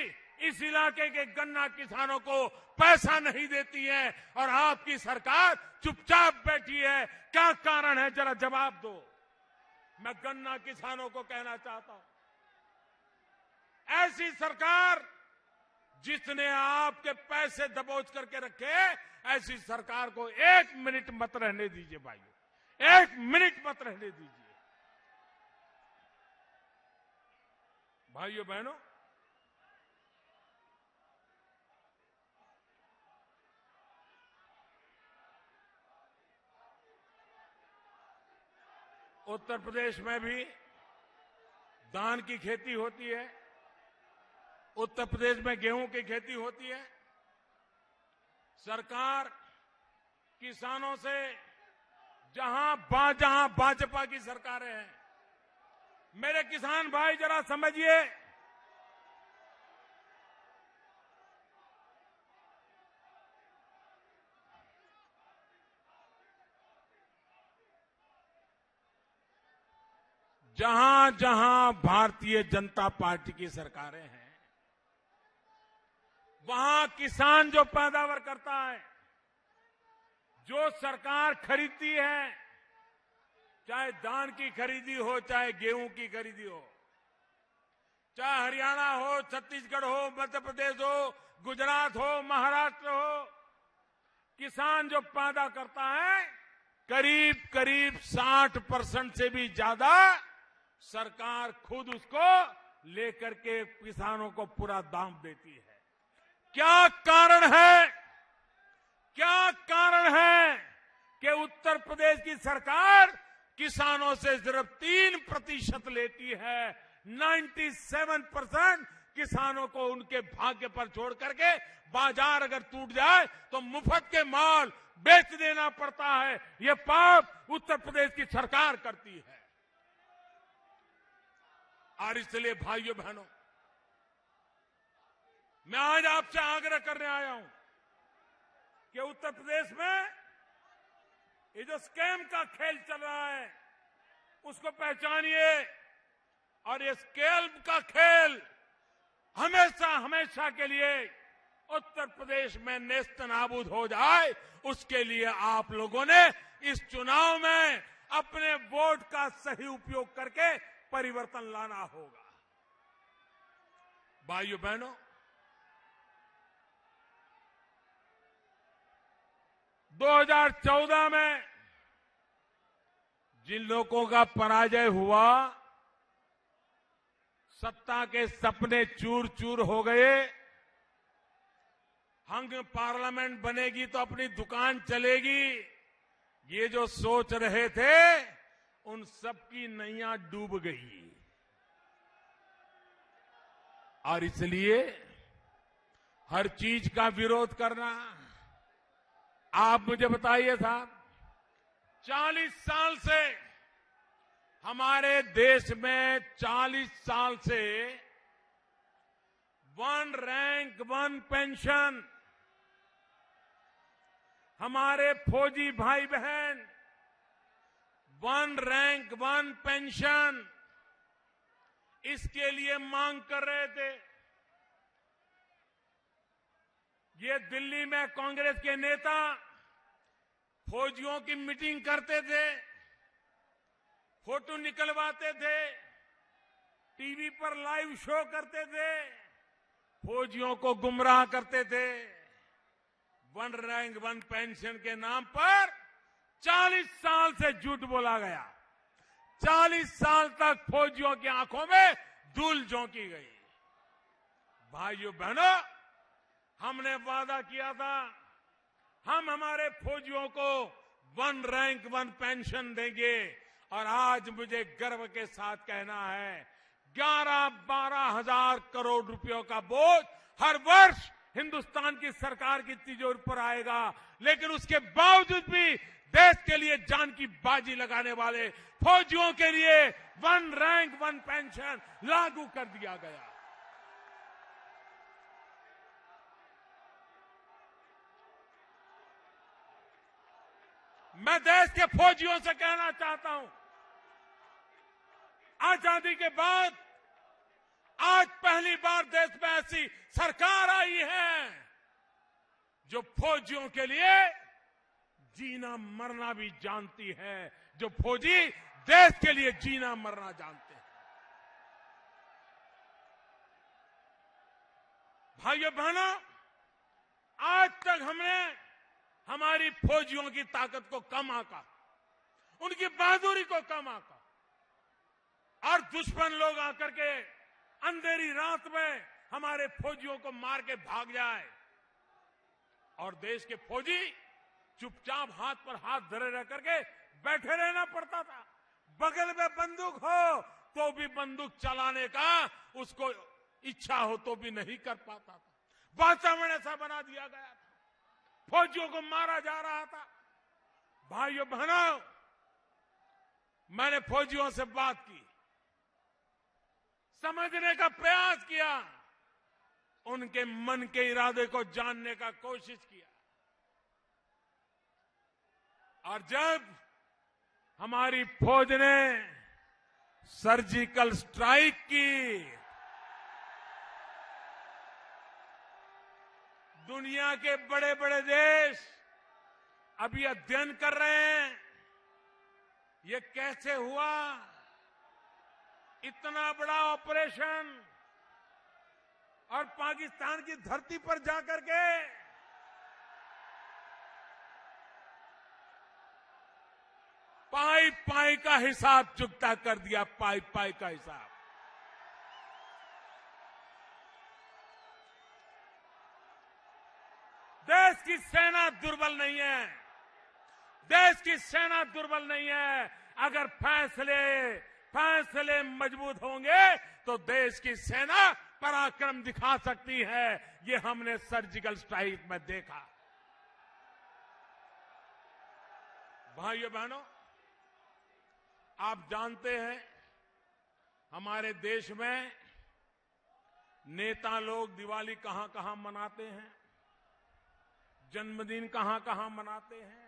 इस इलाके के गन्ना किसानों को पैसा नहीं देती है और आपकी सरकार चुपचाप बैठी है। क्या कारण है? जरा जवाब दो। मैं गन्ना किसानों को कहना चाहता हूं, ऐसी सरकार जिसने आपके पैसे दबोच करके रखे, ऐसी सरकार को 1 मिनट मत रहने दीजिए भाइयों, 1 मिनट मत रहने दीजिए। भाइयों बहनों, उत्तर प्रदेश में भी धान की खेती होती है, उत्तर प्रदेश में गेहूं की खेती होती है। सरकार किसानों से जहां भाजपा की सरकारें हैं, मेरे किसान भाई जरा समझिए, जहां जहां भारतीय जनता पार्टी की सरकारें हैं, वहां किसान जो पैदावार करता है, जो सरकार खरीदती है, चाहे धान की खरीदी हो, चाहे गेहूं की खरीदी हो, चाहे हरियाणा हो, छत्तीसगढ़ हो, मध्य प्रदेश हो, गुजरात हो, महाराष्ट्र हो, किसान जो पैदा करता है, करीब करीब 60% से भी ज्यादा सरकार खुद उसको लेकर के किसानों को पूरा दाम देती है। क्या कारण है? क्या कारण है कि उत्तर प्रदेश की सरकार किसानों से सिर्फ 3% लेती है? 97% किसानों को उनके भाग्य पर छोड़ करके बाजार अगर टूट जाए तो मुफ्त के माल बेच देना पड़ता है। ये पाप उत्तर प्रदेश की सरकार करती है। और इसलिए भाइयों बहनों, मैं आज आपसे आग्रह करने आया हूं कि उत्तर प्रदेश में ये जो स्कैम का खेल चल रहा है उसको पहचानिए, और ये स्कैम का खेल हमेशा हमेशा के लिए उत्तर प्रदेश में नेस्त नाबूद हो जाए, उसके लिए आप लोगों ने इस चुनाव में अपने वोट का सही उपयोग करके परिवर्तन लाना होगा। भाइयों बहनों, 2014 में जिन लोगों का पराजय हुआ, सत्ता के सपने चूर चूर हो गए, हंग पार्लियामेंट बनेगी तो अपनी दुकान चलेगी, ये जो सोच रहे थे उन सबकी नैया डूब गई। और इसलिए हर चीज का विरोध करना, आप मुझे बताइए साहब, 40 साल से हमारे देश में 40 साल से वन रैंक वन पेंशन, हमारे फौजी भाई बहन वन रैंक वन पेंशन, इसके लिए मांग कर रहे थे। ये दिल्ली में कांग्रेस के नेता फौजियों की मीटिंग करते थे, फोटो निकलवाते थे, टीवी पर लाइव शो करते थे, फौजियों को गुमराह करते थे। वन रैंक वन पेंशन के नाम पर 40 साल से झूठ बोला गया। 40 साल तक फौजियों की आंखों में धूल झोंकी गई। भाइयों बहनों, हमने वादा किया था, हम हमारे फौजियों को वन रैंक वन पेंशन देंगे, और आज मुझे गर्व के साथ कहना है 11-12 हजार करोड़ रुपयों का बोझ हर वर्ष हिंदुस्तान की सरकार की तिजोरी पर आएगा। लेकिन उसके बावजूद भी देश के लिए जान की बाजी लगाने वाले फौजियों के लिए वन रैंक वन पेंशन लागू कर दिया गया। मैं देश के फौजियों से कहना चाहता हूं, आजादी के बाद आज पहली बार देश में ऐसी सरकार आई है जो फौजियों के लिए जीना मरना भी जानती है, जो फौजी देश के लिए जीना मरना जानते हैं। भाइयों बहनों, आज तक हमने हमारी फौजियों की ताकत को कम आंका, उनकी बहादुरी को कम आंका, और दुश्मन लोग आकर के अंधेरी रात में हमारे फौजियों को मार के भाग जाए, और देश के फौजी चुपचाप हाथ पर हाथ धरे रह करके बैठे रहना पड़ता था। बगल में बंदूक हो तो भी बंदूक चलाने का उसको इच्छा हो तो भी नहीं कर पाता था। वातावरण ऐसा बना दिया गया था, फौजियों को मारा जा रहा था। भाइयों बहनों, मैंने फौजियों से बात की, समझने का प्रयास किया, उनके मन के इरादे को जानने का कोशिश किया। और जब हमारी फौज ने सर्जिकल स्ट्राइक की, दुनिया के बड़े बड़े देश अभी अध्ययन कर रहे हैं ये कैसे हुआ। इतना बड़ा ऑपरेशन और पाकिस्तान की धरती पर जाकर के पाई पाई का हिसाब चुकता कर दिया, पाई पाई का हिसाब। देश की सेना दुर्बल नहीं है, देश की सेना दुर्बल नहीं है। अगर फैसले मजबूत होंगे तो देश की सेना पराक्रम दिखा सकती है। ये हमने सर्जिकल स्ट्राइक में देखा। भाइयों बहनों, आप जानते हैं हमारे देश में नेता लोग दिवाली कहां कहां मनाते हैं, जन्मदिन कहां कहां मनाते हैं,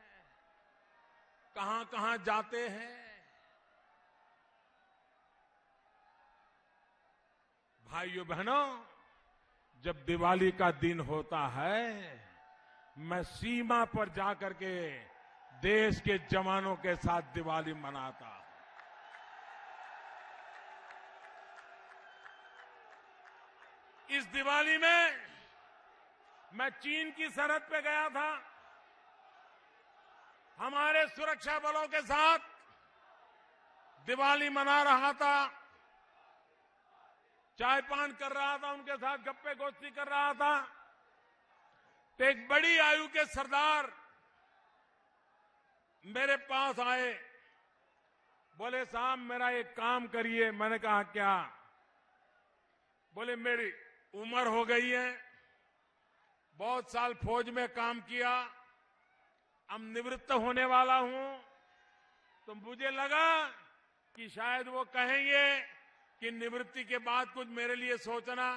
कहां कहां जाते हैं। भाइयों बहनों, जब दिवाली का दिन होता है मैं सीमा पर जाकर के देश के जवानों के साथ दिवाली मनाता हूं। इस दिवाली में मैं चीन की सरहद पे गया था, हमारे सुरक्षा बलों के साथ दिवाली मना रहा था, चाय पान कर रहा था, उनके साथ गप्पे गोष्ठी कर रहा था। तो एक बड़ी आयु के सरदार मेरे पास आए, बोले साहब मेरा एक काम करिए। मैंने कहा क्या? बोले मेरी उम्र हो गई है, बहुत साल फौज में काम किया, अब निवृत्त होने वाला हूं, तो मुझे लगा कि शायद वो कहेंगे कि निवृत्ति के बाद कुछ मेरे लिए सोचना,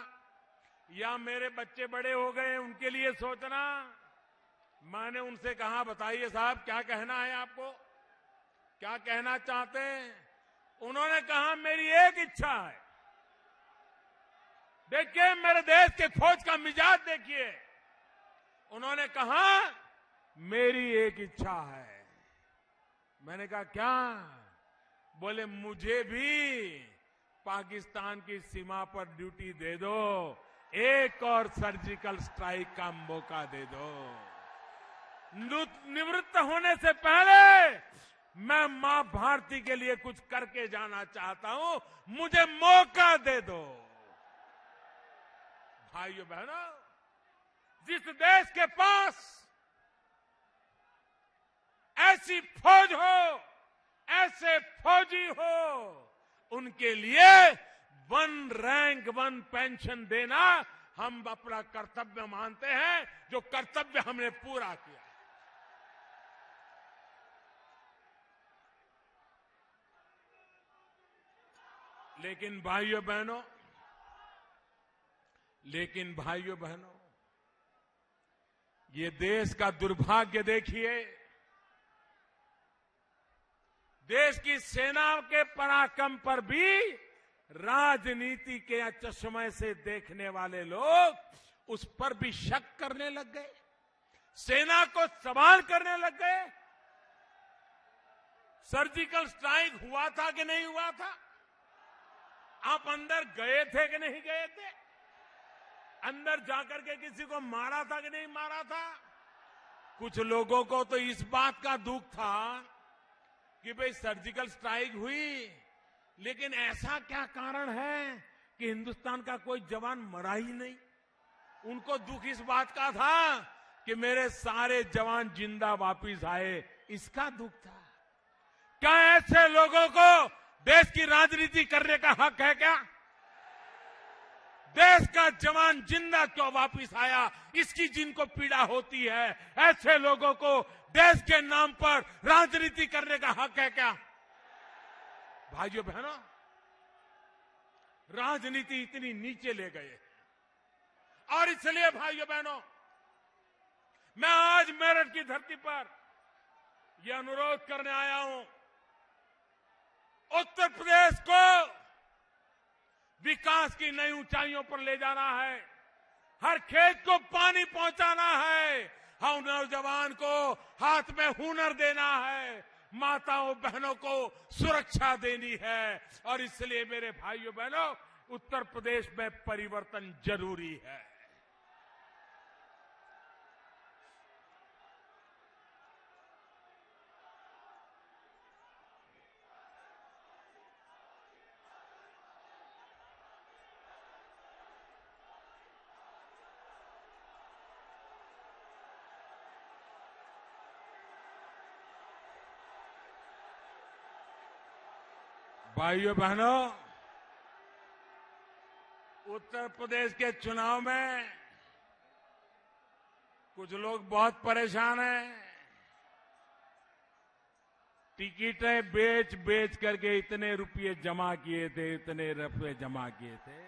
या मेरे बच्चे बड़े हो गए उनके लिए सोचना। मैंने उनसे कहा बताइए साहब क्या कहना है आपको, क्या कहना चाहते हैं? उन्होंने कहा मेरी एक इच्छा है। देखिए मेरे देश के फौज का मिजाज देखिए। उन्होंने कहा मेरी एक इच्छा है। मैंने कहा क्या? बोले मुझे भी पाकिस्तान की सीमा पर ड्यूटी दे दो, एक और सर्जिकल स्ट्राइक का मौका दे दो। निवृत्त होने से पहले मैं मां भारती के लिए कुछ करके जाना चाहता हूं, मुझे मौका दे दो। भाइयों बहनों, जिस देश के पास ऐसी फौज हो, ऐसे फौजी हो, उनके लिए 1 रैंक 1 पेंशन देना हम अपना कर्तव्य मानते हैं, जो कर्तव्य हमने पूरा किया। लेकिन भाइयों बहनों, ये देश का दुर्भाग्य देखिए। देश की सेना के पराक्रम पर भी राजनीति के चश्मे से देखने वाले लोग उस पर भी शक करने लग गए, सेना को सवाल करने लग गए। सर्जिकल स्ट्राइक हुआ था कि नहीं हुआ था? आप अंदर गए थे कि नहीं गए थे? अंदर जाकर के किसी को मारा था कि नहीं मारा था? कुछ लोगों को तो इस बात का दुख था कि भाई सर्जिकल स्ट्राइक हुई, लेकिन ऐसा क्या कारण है कि हिंदुस्तान का कोई जवान मरा ही नहीं। उनको दुख इस बात का था कि मेरे सारे जवान जिंदा वापिस आए, इसका दुख था। क्या ऐसे लोगों को देश की राजनीति करने का हक है क्या? देश का जवान जिंदा क्यों वापस आया, इसकी जिनको पीड़ा होती है, ऐसे लोगों को देश के नाम पर राजनीति करने का हक है क्या? भाइयों बहनों, राजनीति इतनी नीचे ले गए और इसलिए भाइयों बहनों, मैं आज मेरठ की धरती पर यह अनुरोध करने आया हूं, उत्तर प्रदेश को विकास की नई ऊंचाइयों पर ले जाना है, हर खेत को पानी पहुंचाना है, हर नौजवान को हाथ में हुनर देना है, माताओं बहनों को सुरक्षा देनी है और इसलिए मेरे भाइयों बहनों, उत्तर प्रदेश में परिवर्तन जरूरी है। भाइयों बहनों, उत्तर प्रदेश के चुनाव में कुछ लोग बहुत परेशान हैं। टिकटें बेच बेच करके इतने रुपये जमा किए थे, इतने रुपये जमा किए थे,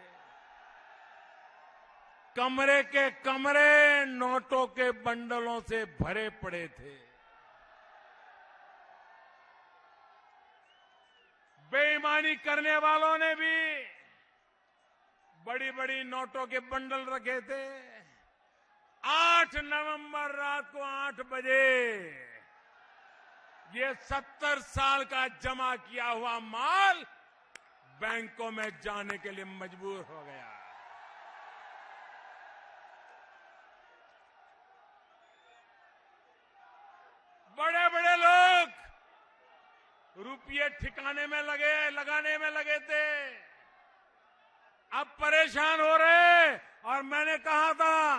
कमरे के कमरे नोटों के बंडलों से भरे पड़े थे। बेईमानी करने वालों ने भी बड़ी बड़ी नोटों के बंडल रखे थे। 8 नवंबर रात को 8 बजे ये 70 साल का जमा किया हुआ माल बैंकों में जाने के लिए मजबूर हो गया। बड़े बड़े लोग रुपये ठिकाने में लगाने में लगे थे, अब परेशान हो रहे। और मैंने कहा था,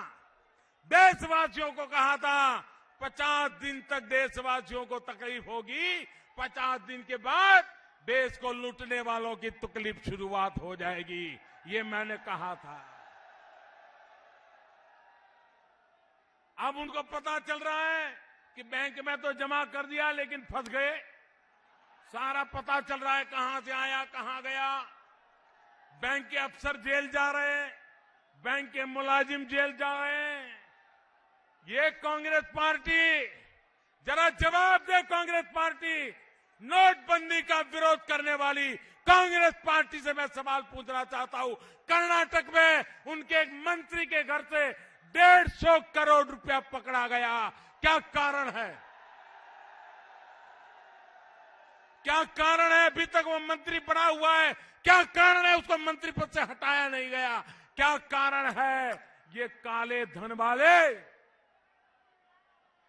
देशवासियों को कहा था, 50 दिन तक देशवासियों को तकलीफ होगी, 50 दिन के बाद देश को लूटने वालों की तकलीफ शुरुआत हो जाएगी, ये मैंने कहा था। अब उनको पता चल रहा है कि बैंक में तो जमा कर दिया लेकिन फंस गए। सारा पता चल रहा है कहां से आया कहां गया। बैंक के अफसर जेल जा रहे हैं, बैंक के मुलाजिम जेल जा रहे हैं। ये कांग्रेस पार्टी, जरा जवाब दे कांग्रेस पार्टी, नोटबंदी का विरोध करने वाली कांग्रेस पार्टी से मैं सवाल पूछना चाहता हूं। कर्नाटक में उनके एक मंत्री के घर से 150 करोड़ रुपया पकड़ा गया, क्या कारण है? क्या कारण है? अभी तक वो मंत्री बना हुआ है, क्या कारण है उसको मंत्री पद से हटाया नहीं गया? क्या कारण है? ये काले धन वाले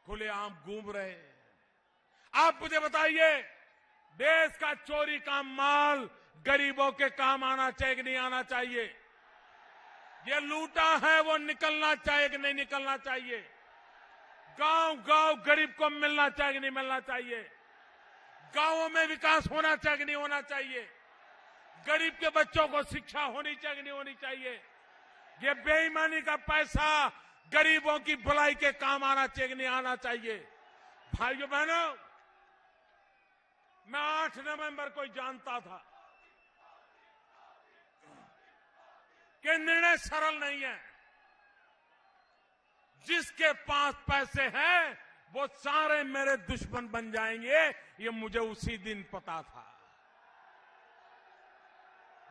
खुलेआम घूम रहे हैं। आप मुझे बताइए, देश का चोरी का माल गरीबों के काम आना चाहिए कि नहीं आना चाहिए? ये लूटा है वो निकलना चाहिए कि नहीं निकलना चाहिए? गांव गांव गरीब को मिलना चाहिए कि नहीं मिलना चाहिए? गांवों में विकास होना चाहिए कि नहीं होना चाहिए? गरीब के बच्चों को शिक्षा होनी चाहिए कि नहीं होनी चाहिए? ये बेईमानी का पैसा गरीबों की भलाई के काम आना चाहिए कि नहीं आना चाहिए? भाइयों बहनों, मैं 8 नवंबर को जानता था कि निर्णय सरल नहीं है। जिसके पास पैसे हैं वो सारे मेरे दुश्मन बन जाएंगे, ये मुझे उसी दिन पता था।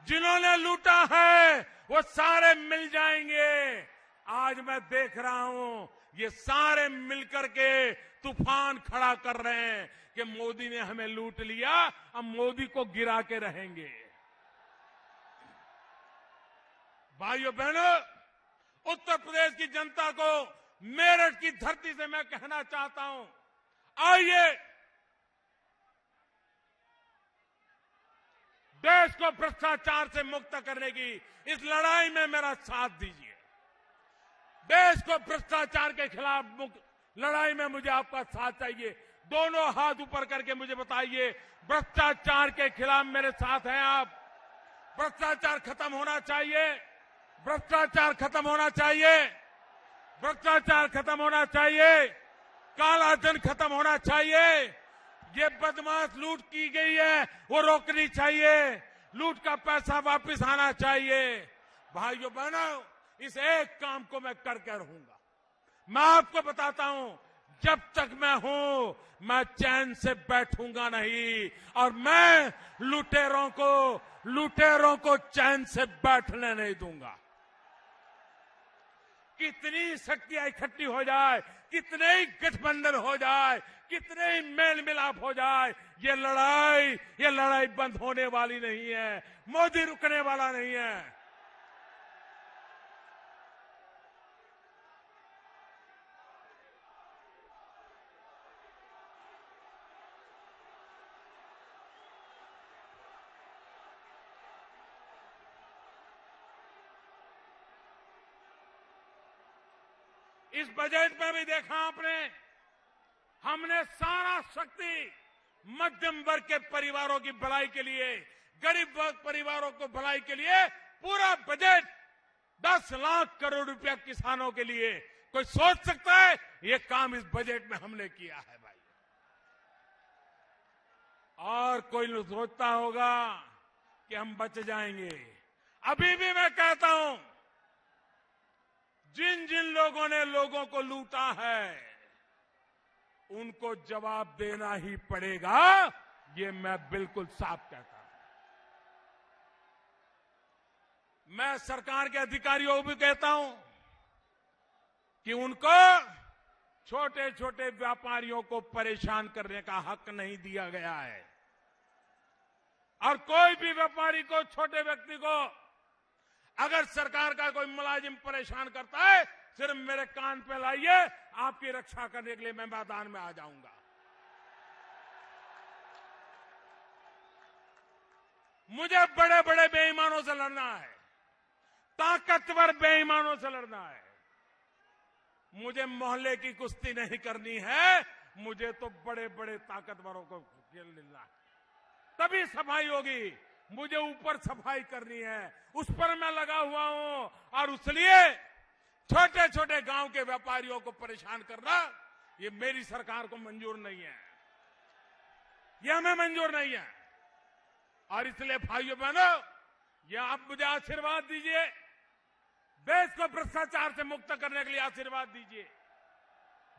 जिन्होंने लूटा है वो सारे मिल जाएंगे। आज मैं देख रहा हूं ये सारे मिलकर के तूफान खड़ा कर रहे हैं कि मोदी ने हमें लूट लिया, अब मोदी को गिरा के रहेंगे। भाइयों बहनों, उत्तर प्रदेश की जनता को मेरठ की धरती से मैं कहना चाहता हूं, आइए देश को भ्रष्टाचार से मुक्त करने की इस लड़ाई में मेरा साथ दीजिए। देश को भ्रष्टाचार के खिलाफ लड़ाई में मुझे आपका साथ चाहिए। दोनों हाथ ऊपर करके मुझे बताइए, भ्रष्टाचार के खिलाफ मेरे साथ हैं आप? भ्रष्टाचार खत्म होना चाहिए, भ्रष्टाचार खत्म होना चाहिए, भ्रष्टाचार खत्म होना चाहिए, काला धन खत्म होना चाहिए। ये बदमाश लूट की गई है वो रोकनी चाहिए, लूट का पैसा वापस आना चाहिए। भाइयों बहनों, इस एक काम को मैं करके रहूंगा। मैं आपको बताता हूं, जब तक मैं हूं मैं चैन से बैठूंगा नहीं, और मैं लुटेरों को चैन से बैठने नहीं दूंगा। कितनी शक्तियां इकट्ठी हो जाए, कितने ही गठबंधन हो जाए, कितने ही मेल मिलाप हो जाए, ये लड़ाई बंद होने वाली नहीं है। मोदी रुकने वाला नहीं है। इस बजट में भी देखा आपने, हमने सारा शक्ति मध्यम वर्ग के परिवारों की भलाई के लिए, गरीब वर्ग परिवारों को भलाई के लिए पूरा बजट 10 लाख करोड़ रुपया किसानों के लिए। कोई सोच सकता है ये काम इस बजट में हमने किया है भाई? और कोई सोचता होगा कि हम बच जाएंगे? अभी भी मैं कहता हूं, जिन जिन लोगों ने लोगों को लूटा है उनको जवाब देना ही पड़ेगा, ये मैं बिल्कुल साफ कहता हूं। मैं सरकार के अधिकारियों को भी कहता हूं कि उनको छोटे छोटे व्यापारियों को परेशान करने का हक नहीं दिया गया है, और कोई भी व्यापारी को, छोटे व्यक्ति को अगर सरकार का कोई मुलाजिम परेशान करता है, सिर्फ मेरे कान पे लाइए, आपकी रक्षा करने के लिए मैं मैदान में आ जाऊंगा। मुझे बड़े बड़े बेईमानों से लड़ना है, ताकतवर बेईमानों से लड़ना है। मुझे मोहल्ले की कुश्ती नहीं करनी है, मुझे तो बड़े बड़े ताकतवरों को खेल लेना है, तभी सफाई होगी। मुझे ऊपर सफाई करनी है, उस पर मैं लगा हुआ हूं, और इसलिए छोटे छोटे गांव के व्यापारियों को परेशान करना ये मेरी सरकार को मंजूर नहीं है, ये हमें मंजूर नहीं है। और इसलिए भाइयों बहनों, ये आप मुझे आशीर्वाद दीजिए, देश को भ्रष्टाचार से मुक्त करने के लिए आशीर्वाद दीजिए,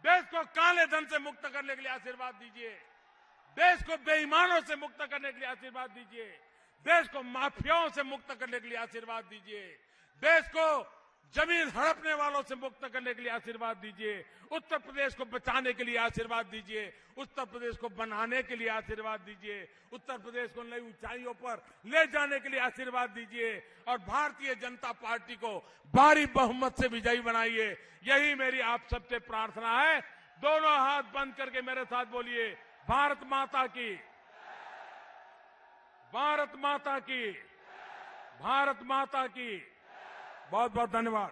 देश को काले धन से मुक्त करने के लिए आशीर्वाद दीजिए, देश को बेईमानों से मुक्त करने के लिए आशीर्वाद दीजिए, देश को माफियाओं से मुक्त करने के लिए आशीर्वाद दीजिए, देश को जमीन हड़पने वालों से मुक्त करने के लिए आशीर्वाद दीजिए, उत्तर प्रदेश को बचाने के लिए आशीर्वाद दीजिए, उत्तर प्रदेश को बनाने के लिए आशीर्वाद दीजिए, उत्तर प्रदेश को नई ऊंचाइयों पर ले जाने के लिए आशीर्वाद दीजिए, और भारतीय जनता पार्टी को भारी बहुमत से विजयी बनाइए। यही मेरी आप सबसे प्रार्थना है। दोनों हाथ बंद करके मेरे साथ बोलिए, भारत माता की, भारत माता की, भारत माता की। बहुत बहुत धन्यवाद।